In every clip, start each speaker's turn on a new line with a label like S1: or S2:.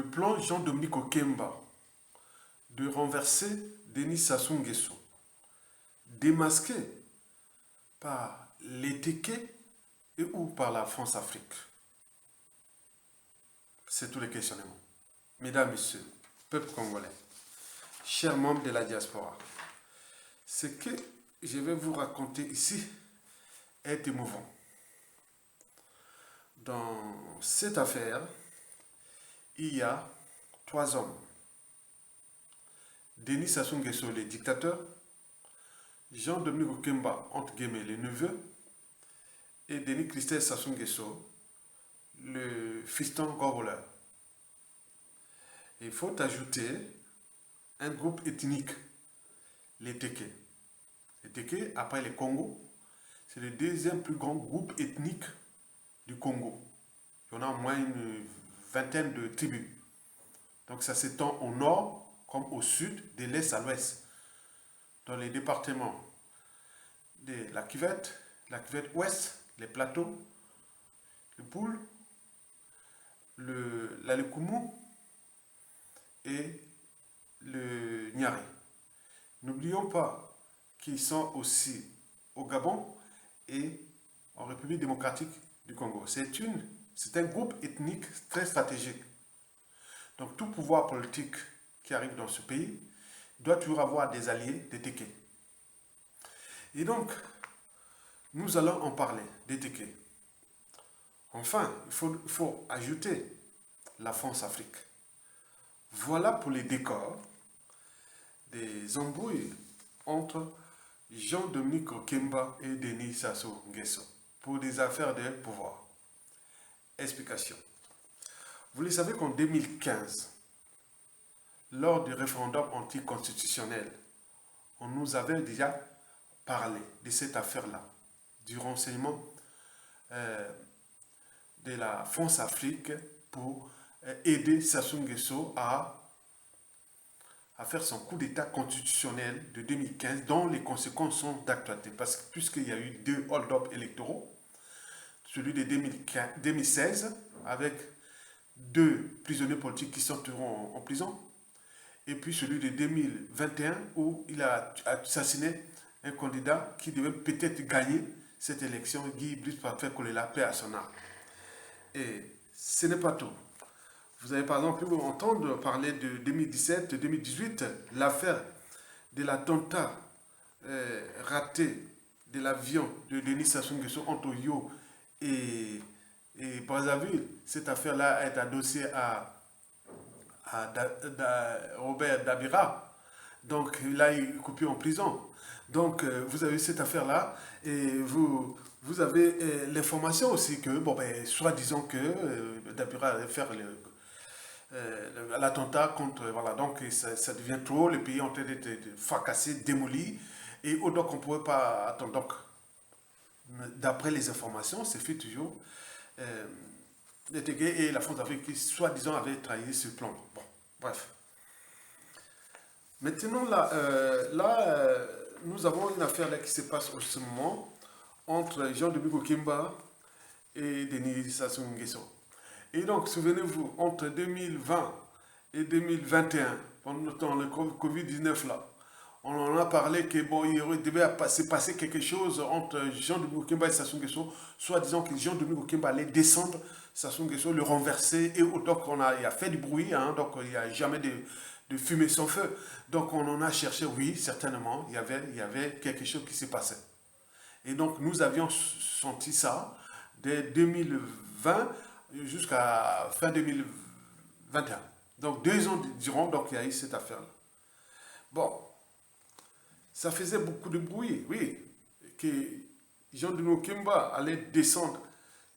S1: Le plan Jean-Dominique Okemba de renverser Denis Sassou Nguesso, démasqué par les Téké et ou par la France-Afrique. C'est tous les questionnements. Mesdames, Messieurs, peuple congolais, chers membres de la diaspora, ce que je vais vous raconter ici est émouvant. Dans cette affaire, il y a 3 hommes. Denis Sassou Nguesso, le dictateur, Jean-Dominique Okemba, entre guillemets, le neveu, et Denis Christelle Sassou Nguesso, le fiston goroleur. Il faut ajouter un groupe ethnique, les Téké. Les Téké, après les Congo, c'est le deuxième plus grand groupe ethnique du Congo. Il y en a au moins une vingtaine de tribus. Donc ça s'étend au nord comme au sud, de l'est à l'ouest. Dans les départements de la cuvette ouest, les plateaux, le Poul, la Lekumu et le Niari. N'oublions pas qu'ils sont aussi au Gabon et en République démocratique du Congo. C'est un groupe ethnique très stratégique. Donc tout pouvoir politique qui arrive dans ce pays doit toujours avoir des alliés, des Téké. Et donc, nous allons en parler, des Téké. Enfin, il faut ajouter la France-Afrique. Voilà pour les décors des embrouilles entre Jean-Dominique Okemba et Denis Sassou Nguesso pour des affaires de pouvoir. Explication. Vous le savez qu'en 2015, lors du référendum anticonstitutionnel, on nous avait déjà parlé de cette affaire-là, du renseignement de la France-Afrique pour aider Sassou Nguesso à faire son coup d'État constitutionnel de 2015, dont les conséquences sont d'actualité. Parce que puisqu'il y a eu 2 hold-up électoraux, celui de 2016, avec 2 prisonniers politiques qui sont toujours en prison, et puis celui de 2021 où il a assassiné un candidat qui devait peut-être gagner cette élection, Guy Brice Parfait Kolela, paix à son âme. Et ce n'est pas tout. Vous avez par exemple pu entendre parler de 2017-2018, l'affaire de l'attentat raté de l'avion de Denis Sassou Nguesso entre Oyo et Brazzaville. Cette affaire-là est adossée à Robert Dabira. Donc là, il est coupé en prison. Donc vous avez cette affaire-là et vous avez l'information aussi que, soi-disant que Dabira allait faire l'attentat contre, voilà, donc ça devient trop, le pays est en train d'être fracassé, démoli, et donc on ne pouvait pas attendre. Donc, d'après les informations, c'est fait toujours les Téké et la France-Afrique qui, soi-disant, avaient trahi ce plan. Bon, bref. Maintenant, nous avons une affaire là qui se passe en ce moment entre Jean-Dominique Okemba et Denis Sassou Nguesso. Et donc, souvenez-vous, entre 2020 et 2021, pendant le Covid-19 là, on en a parlé que il devait se passer quelque chose entre Jean-Dominique Okemba et Sassou Nguesso, soit disant que Jean-Dominique Okemba allait descendre Sassou Nguesso, le renverser, et donc il a fait du bruit, hein, donc il n'y a jamais de fumée sans feu. Donc on en a cherché, oui, certainement, il y avait quelque chose qui s'est passé. Et donc nous avions senti ça dès 2020 jusqu'à fin 2021. Donc 2 ans durant, donc il y a eu cette affaire-là. Bon, ça faisait beaucoup de bruit, oui, que Jean-Dominique Okemba allait descendre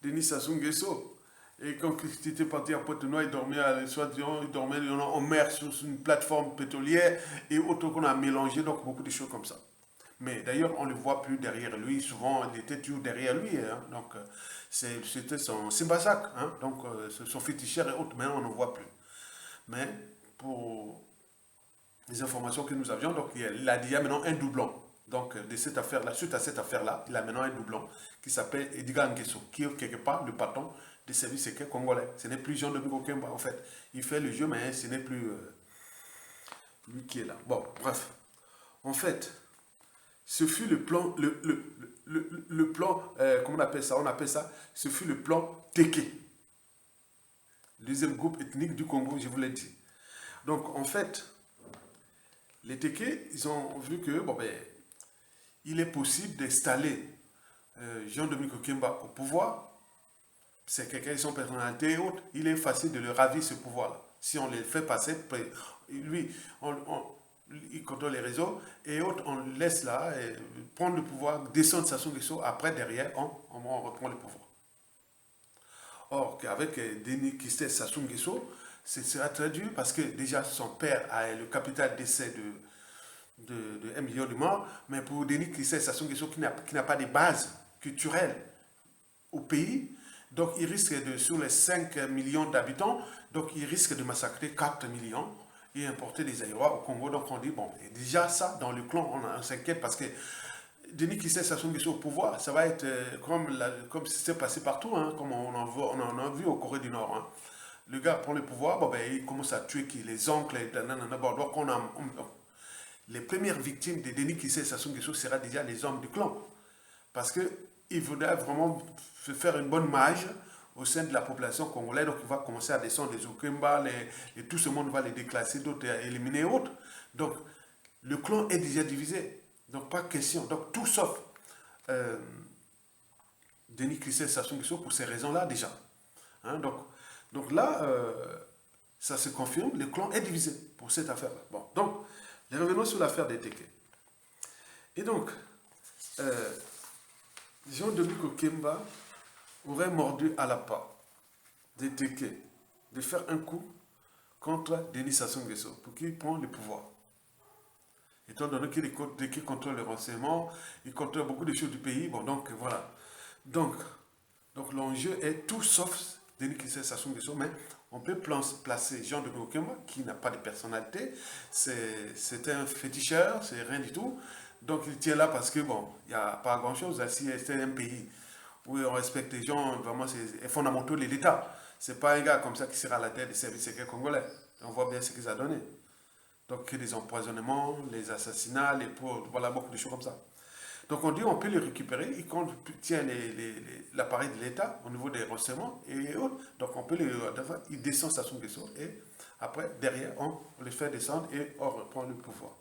S1: Denis Sassou Nguesso. Et quand il était parti à Pointe-Noire, il dormait en mer sur une plateforme pétrolière et autre qu'on a mélangé, donc beaucoup de choses comme ça. Mais d'ailleurs, on ne le voit plus derrière lui. Souvent, il était toujours derrière lui. Hein. Donc, c'était son Simbasak, hein. Donc, son féticheur et autres. Maintenant, on ne voit plus. Mais, pour les informations que nous avions, donc, il a maintenant un doublon. Donc, de cette affaire-là, suite à cette affaire-là, il a maintenant un doublon qui s'appelle Edgar Nguesso, qui est quelque part le patron des services secrets congolais. Ce n'est plus Jean-Dominique Okemba, en fait. Il fait le jeu, mais ce n'est plus lui qui est là. Bon, bref. En fait, ce fut le plan, le plan, comment on appelle ça, ce fut le plan Téké. Deuxième groupe ethnique du Congo, je vous l'ai dit. Donc, en fait, les Téké, ils ont vu que, bon, ben, il est possible d'installer Jean-Dominique Okemba au pouvoir. C'est quelqu'un, son personnalité et autres. Il est facile de le ravir ce pouvoir-là. Si on les fait passer, lui, il contrôle les réseaux et autres, on le laisse là, prendre le pouvoir, descendre Sassou Nguesso, après, derrière, on reprend le pouvoir. Or, qu'avec Denis Christophe Sassou Nguesso, ce sera très dur parce que déjà son père a le capital d'essai de 1 million de morts, mais pour Denis Christophe Sassou Nguesso qui n'a pas de base culturelle au pays, donc il risque de, sur les 5 millions d'habitants, donc il risque de massacrer 4 millions et importer des Aïrois au Congo. Donc on dit, bon, déjà ça, dans le clan, on s'inquiète parce que Denis Christophe Sassou Nguesso au pouvoir, ça va être comme c'est passé partout, hein, comme on en a vu au Corée du Nord. Hein. Le gars prend le pouvoir, bon, ben, il commence à tuer les oncles, bon, donc les premières victimes de Denis Christophe Sassou Nguesso seront déjà les hommes du clan. Parce qu'il voudrait vraiment faire une bonne marge au sein de la population congolaise. Donc il va commencer à descendre les Okemba, et tout ce monde va les déclasser, d'autres éliminer et autres. Donc le clan est déjà divisé. Donc pas question. Donc tout sauf Denis Christophe Sassou Nguesso pour ces raisons-là déjà. Hein, donc là, ça se confirme, le clan est divisé pour cette affaire-là. Bon, donc revenons sur l'affaire des Téké. Et donc, Jean-Dominique Okemba aurait mordu à la part des Téké de faire un coup contre Denis Sassou Nguesso pour qu'il prenne le pouvoir. Étant donné que les Téké contrôlent le renseignement, ils contrôlent beaucoup de choses du pays, bon donc voilà. Donc l'enjeu est tout sauf Denis Sassou Nguesso, mais on peut placer Jean-Dominique Okemba qui n'a pas de personnalité, c'est un féticheur, c'est rien du tout. Donc il tient là parce que bon, il n'y a pas grand chose. Si c'est un pays où on respecte les gens, vraiment c'est fondamental de l'État. C'est pas un gars comme ça qui sera à la tête des services secrets congolais. On voit bien ce qu'ils ont donné. Donc les empoisonnements, les assassinats, les pauvres, voilà beaucoup de choses comme ça. Donc on dit on peut les récupérer, il tient l'appareil de l'État au niveau des renseignements et autres. Donc on peut il descend Sassou Nguesso et après derrière on les fait descendre et on reprend le pouvoir.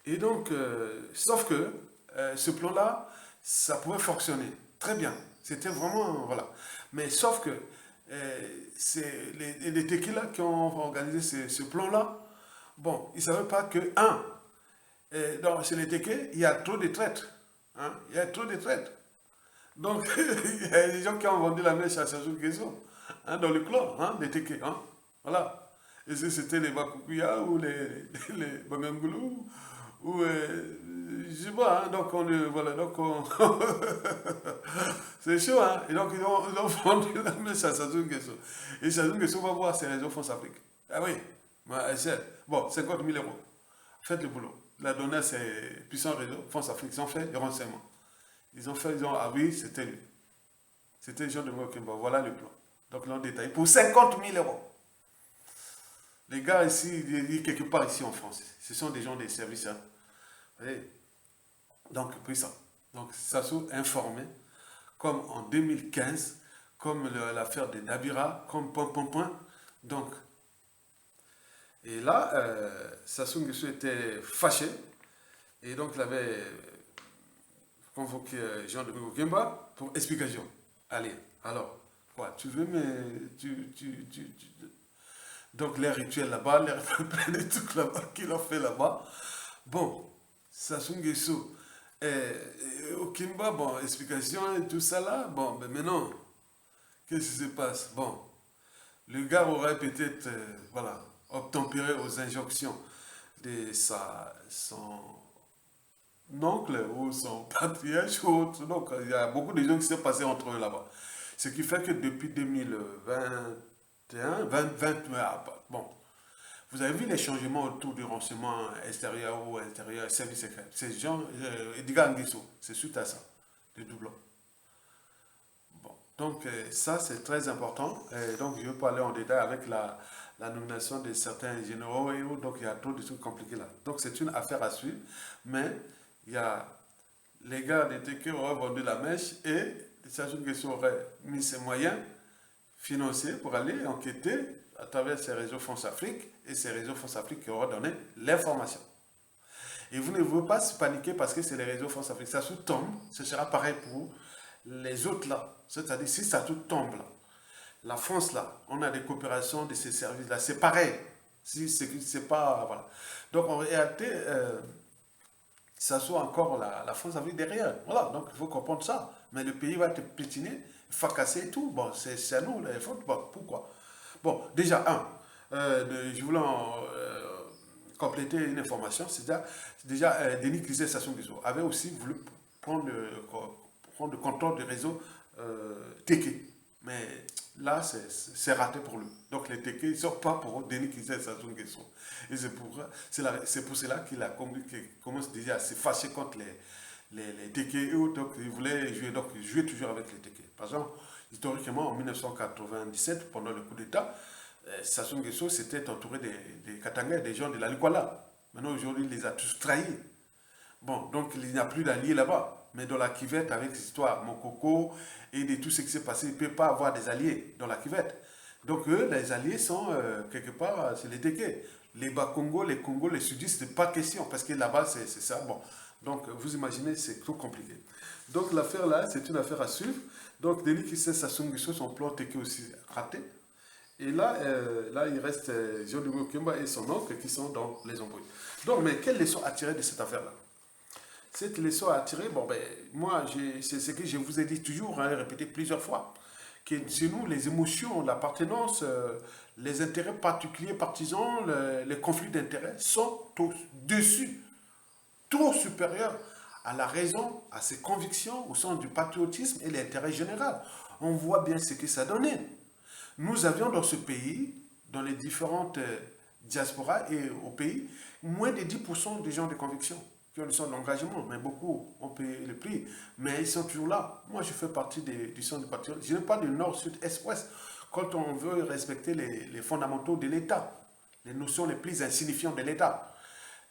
S1: Et donc, sauf que ce plan-là, ça pouvait fonctionner très bien. C'était vraiment, voilà. Mais sauf que c'est les Téké-là qui ont organisé ce plan-là, bon, ils ne savaient pas que, chez les Téké, il y a trop de traîtres. Hein, il y a trop de traîtres. Donc, il y a des gens qui ont vendu la mèche à Sassou Nguesso, hein, dans le clan, hein, les Téké. Hein, voilà. Et c'était les Bakukuya ou les Bangangoulou. Ou je sais pas, hein, donc voilà, donc c'est chaud, hein, et donc ils ont vendu la mèche à Sassou Nguesso. Et Sassou Nguesso va voir ses réseaux France Afrique. Ah oui, bon, 50 000 euros, faites le boulot. La donnée, c'est puissant réseau, France Afrique, ils ont fait le renseignement. Ah oui, c'était lui. C'était Jean-Dominique Okemba, voilà le plan. Donc ils l'ont détaillé pour 50 000 euros. Les gars ici, quelque part ici en France, ce sont des gens des services. Hein. Donc, puissant. Donc, Sassou informé, comme en 2015, comme l'affaire de Dabira, comme point. Donc, et là, Sassou Nguesso était fâché, et donc il avait convoqué Jean-Dominique Okemba pour explication. Allez, alors, quoi, tu veux, mais donc les rituels là-bas, les trucs là-bas qu'il a fait là-bas. Bon, Sassou Nguesso, Okemba, bon, explication et tout ça là, bon, mais maintenant, qu'est-ce qui se passe? Bon, le gars aurait peut-être, voilà, obtempéré aux injonctions de son oncle ou son patriarche ou autre. Donc, il y a beaucoup de gens qui s'est passé entre eux là-bas. Ce qui fait que depuis 2021, bon, vous avez vu les changements autour du renseignement extérieur ou intérieur, service secret. Ces gens, Edgar Nguesso, c'est suite à ça, le doublon. Bon, Donc ça, c'est très important. Donc je vais pas aller en détail avec la nomination de certains généraux et autres. Donc il y a trop de trucs compliqués là. Donc c'est une affaire à suivre. Mais il y a les gars de TK auraient vendu la mèche et Sassou Nguesso aurait mis ses moyens financiers pour aller enquêter à travers ces réseaux France Afrique et ces réseaux France Afrique qui auraient donné l'information. Et vous ne devez pas se paniquer parce que c'est les réseaux France Afrique. Ça tombe, ce sera pareil pour les autres là. C'est-à-dire, si ça tout tombe là, la France là, on a des coopérations de ces services là, c'est pareil. Si c'est pas. Voilà. Donc en réalité, ça soit encore la France Afrique derrière. Voilà, donc il faut comprendre ça. Mais le pays va être piétiné, fracasser et tout. Bon, c'est à nous les fautes. Bon, pourquoi? Bon, déjà, je voulais compléter une information. C'est déjà Denis Kizé Sassou Nguesso avait aussi voulu prendre le contrôle du réseau Teke. Mais là, c'est raté pour lui. Donc les Teke, ils ne sont pas pour Denis Kizé Sassou Nguesso. Et c'est pour cela qu'il commence déjà à se fâcher contre les Teke et autres. Donc il voulait jouer toujours avec les Teke. Par exemple, historiquement, en 1997, pendant le coup d'État, Sassou Nguesso s'était entouré des Katangais, des gens de la Lukwala. Maintenant, aujourd'hui, il les a tous trahis. Bon, donc il n'y a plus d'alliés là-bas. Mais dans la cuvette, avec l'histoire Mokoko et de tout ce qui s'est passé, il ne peut pas avoir des alliés dans la cuvette. Donc eux, les alliés sont quelque part, c'est les Teke. Les Bas-Congo, les Congo, les Sudistes, c'est pas question, parce que là-bas, c'est ça. Bon, donc vous imaginez, c'est trop compliqué. Donc l'affaire là, c'est une affaire à suivre. Donc Denis Kissé Sassou Nguesso, son plan Teke aussi raté. Et là, il reste Jean Dumo Kemba et son oncle qui sont dans les embrouilles. Donc, mais quelle leçon à tirer de cette affaire-là? Cette leçon à tirer, bon, ben, moi, c'est ce que je vous ai dit toujours, hein, répété plusieurs fois, que chez nous, les émotions, l'appartenance, les intérêts particuliers, partisans, les conflits d'intérêts sont au-dessus, trop supérieurs à la raison, à ses convictions, au sens du patriotisme et l'intérêt général. On voit bien ce que ça donnait. Nous avions dans ce pays, dans les différentes diasporas et au pays, moins de 10% des gens de conviction qui ont le sens de l'engagement, mais beaucoup ont payé le prix. Mais ils sont toujours là. Moi, je fais partie du sens du patriotisme. Je n'ai pas de nord, sud, est, ouest. Quand on veut respecter les fondamentaux de l'État, les notions les plus insignifiantes de l'État,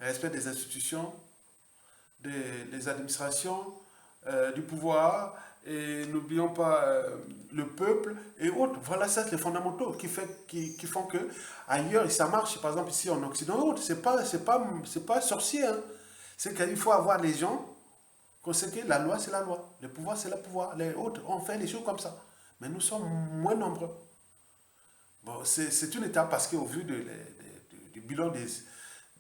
S1: le respect des institutions, des administrations, du pouvoir, et n'oublions pas le peuple et autres. Voilà, ça c'est les fondamentaux qui font que ailleurs ça marche. Par exemple ici en Occident et autres, c'est pas sorcier. Hein. C'est qu'il faut avoir les gens qu'on sait que la loi c'est la loi, le pouvoir c'est le pouvoir. Les autres on fait les choses comme ça, mais nous sommes moins nombreux. Bon, c'est une étape parce qu'au vu du bilan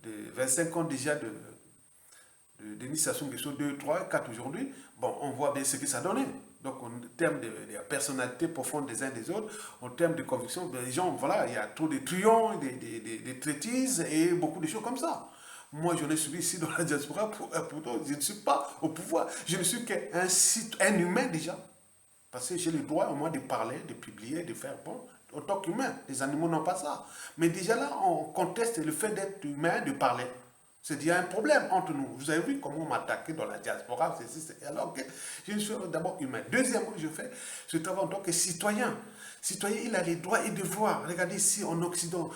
S1: de 25 ans déjà de Denis Sassou Nguesso 2, 3, 4 aujourd'hui, bon, on voit bien ce que ça donnait. Donc, en termes de personnalité profonde des uns des autres, en termes de conviction, les gens, voilà, il y a trop de truands, des traîtrises et beaucoup de choses comme ça. Moi, je l'ai subi ici dans la diaspora, pourtant, je ne suis pas au pouvoir. Je ne suis qu'un humain déjà. Parce que j'ai le droit au moins de parler, de publier, de faire bon. En tant qu'humain, les animaux n'ont pas ça. Mais déjà là, on conteste le fait d'être humain, de parler. C'est qu'il y a un problème entre nous. Vous avez vu comment on m'a attaqué dans la diaspora. Alors que je suis d'abord humain. Deuxièmement, je travaille en tant que citoyen. Citoyen, il a les droits et devoirs. Regardez ici en Occident.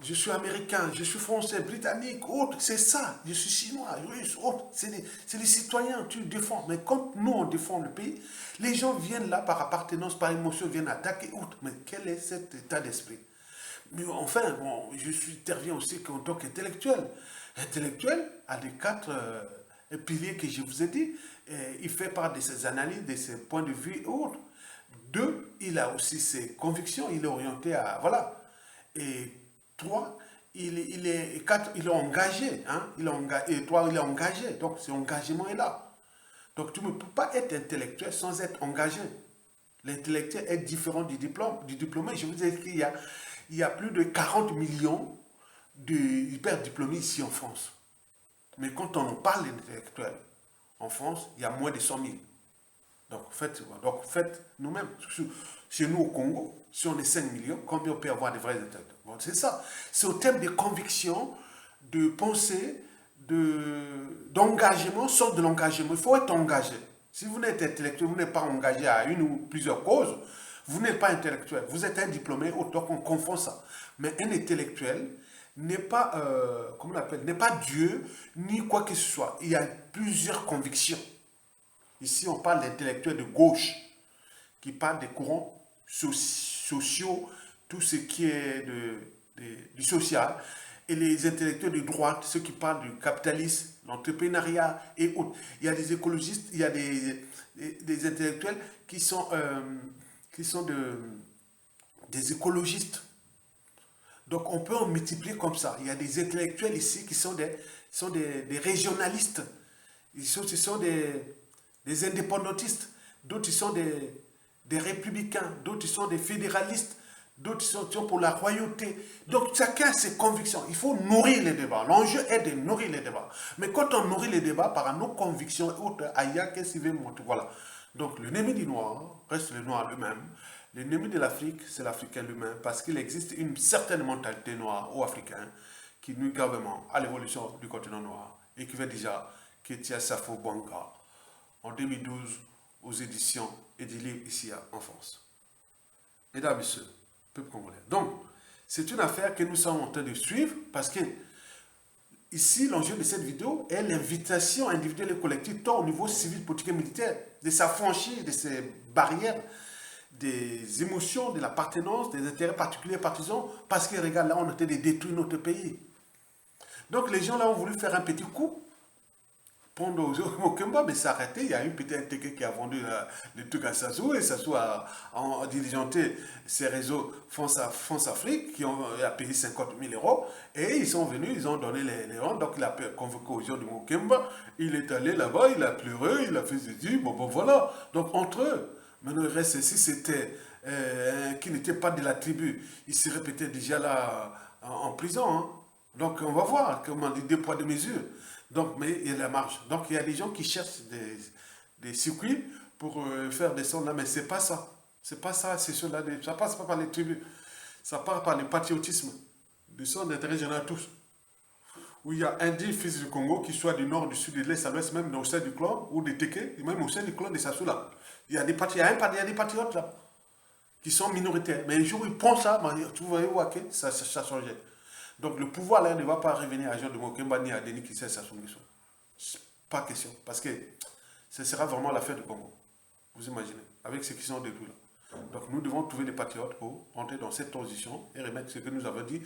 S1: Je suis américain, je suis français, britannique, autre. C'est ça. Je suis chinois, russe, autre. C'est les citoyens, tu défends. Mais quand nous, on défend le pays, les gens viennent là par appartenance, par émotion, viennent attaquer, autre. Mais quel est cet état d'esprit? Mais enfin, bon, interviens aussi en tant qu'intellectuel. Intellectuel a les 4 piliers que je vous ai dit. Il fait part de ses analyses, de ses points de vue et autres. 2, il a aussi ses convictions, il est orienté à... Voilà. Et 3, il est engagé. Hein? Et 3, il est engagé. Donc, ce engagement est là. Donc, tu ne peux pas être intellectuel sans être engagé. L'intellectuel est différent du diplômé. Je vous ai dit qu'il y a plus de 40 millions d'hyperdiplômés ici en France. Mais quand on parle d'intellectuels, en France, il y a moins de 100 000. Donc, faites nous-mêmes. Chez nous au Congo, si on est 5 millions, combien on peut avoir de vrais intellectuels? Bon, c'est ça. C'est au terme de conviction, de pensée, d'engagement, sorte de l'engagement. Il faut être engagé. Si vous n'êtes intellectuel, vous n'êtes pas engagé à une ou plusieurs causes, vous n'êtes pas intellectuel. Vous êtes un diplômé, donc on confond ça. Mais un intellectuel n'est pas, comment on appelle, n'est pas Dieu, ni quoi que ce soit. Il y a plusieurs convictions. Ici, on parle d'intellectuels de gauche, qui parlent des courants sociaux, tout ce qui est du social, et les intellectuels de droite, ceux qui parlent du capitalisme, l'entrepreneuriat et autres. Il y a des écologistes, il y a des intellectuels qui sont des écologistes. Donc on peut en multiplier comme ça. Il y a des intellectuels ici qui sont des régionalistes. Ce sont des indépendantistes. D'autres sont des républicains. D'autres sont des fédéralistes. D'autres sont pour la royauté. Donc chacun a ses convictions. Il faut nourrir les débats. L'enjeu est de nourrir les débats. Mais quand on nourrit les débats par nos convictions et autres, aïe, qu'est-ce qu'il veut montrer? Voilà. Donc l'ennemi du noir reste le noir lui-même. L'ennemi de l'Afrique, c'est l'Africain lui-même, parce qu'il existe une certaine mentalité noire ou africaine qui nuit gravement à l'évolution du continent noir et qui fait déjà Ketia Safo Banga en 2012 aux éditions Edili ici en France. Mesdames et messieurs, peuple congolais. Donc, c'est une affaire que nous sommes en train de suivre parce que ici, l'enjeu de cette vidéo est l'invitation individuelle et collective, tant au niveau civil, politique et militaire, de s'affranchir de ces barrières, des émotions, de l'appartenance, des intérêts particuliers partisans, parce que regarde, là, on était de détruire notre pays. Donc, les gens là ont voulu faire un petit coup pendant au Kemba, mais s'arrêter. Il y a eu peut-être un Teke qui a vendu le truc à Sassou, et Sassou a diligenté ses réseaux France-Afrique, qui ont payé 50 000 €, et ils sont venus, ils ont donné les rangs, donc il a convoqué aux gens du Mokemba, il est allé là-bas, il a pleuré, il a fait ses yeux, bon voilà. Donc entre eux, maintenant il reste, si c'était qui n'était pas de la tribu, il serait peut-être déjà là en prison, hein. Donc on va voir comment dit deux poids deux mesures. Donc, mais il y a la marge. Donc, il y a des gens qui cherchent des circuits pour faire descendre là, mais c'est pas ça. C'est pas ça, c'est cela. Ça passe pas par les tribus. Ça passe par le patriotisme. Du son d'intérêt général tous. Où il y a un dit fils du Congo qui soit du nord, du sud, de l'est, à l'ouest, même au sein du clan, ou des Teke, et même au sein du clan de Sassou là. Il y a des patriotes là, qui sont minoritaires. Mais le jour où ils pensent ça, tu voyez où ça changeait. Donc le pouvoir là ne va pas revenir à Jean de Mokemba ni à Denis Kissé Sassou Nguesso. Pas question. Parce que ce sera vraiment l'affaire du Congo. Vous imaginez, avec ceux qui sont détruits là. Donc nous devons trouver des patriotes pour entrer dans cette transition et remettre ce que nous avons dit,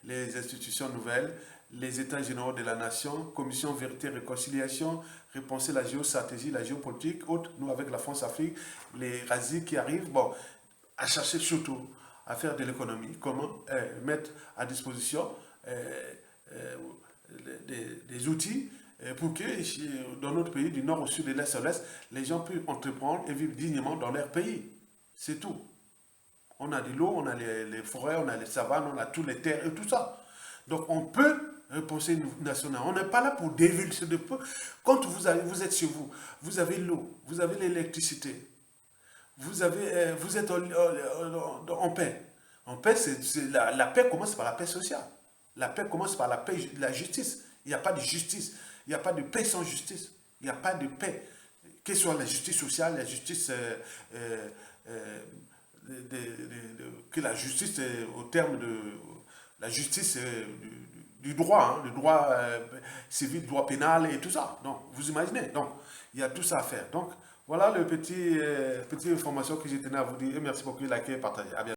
S1: les institutions nouvelles, les états généraux de la nation, commission vérité et réconciliation, repenser la géostratégie, la géopolitique, autres, nous avec la France-Afrique, les razis qui arrivent, bon, à chercher surtout à faire de l'économie, comment mettre à disposition des outils pour que dans notre pays, du nord au sud, de l'est à l'ouest, les gens puissent entreprendre et vivre dignement dans leur pays. C'est tout. On a de l'eau, on a les forêts, on a les savanes, on a toutes les terres et tout ça. Donc on peut repenser une nationale. On n'est pas là pour dévulser de peu. Quand vous êtes chez vous, vous avez l'eau, vous avez l'électricité, vous êtes en paix. En paix, la paix commence par la paix sociale. La paix commence par la justice. Il n'y a pas de justice. Il n'y a pas de paix sans justice. Il n'y a pas de paix. Que ce soit la justice sociale, la justice... que la justice, au terme de... La justice du droit, hein, le droit civil, le droit pénal et tout ça. Donc, vous imaginez. Donc, il y a tout ça à faire. Donc, voilà le petite information que je tenais à vous dire. Et merci beaucoup de liker et partager. À bientôt.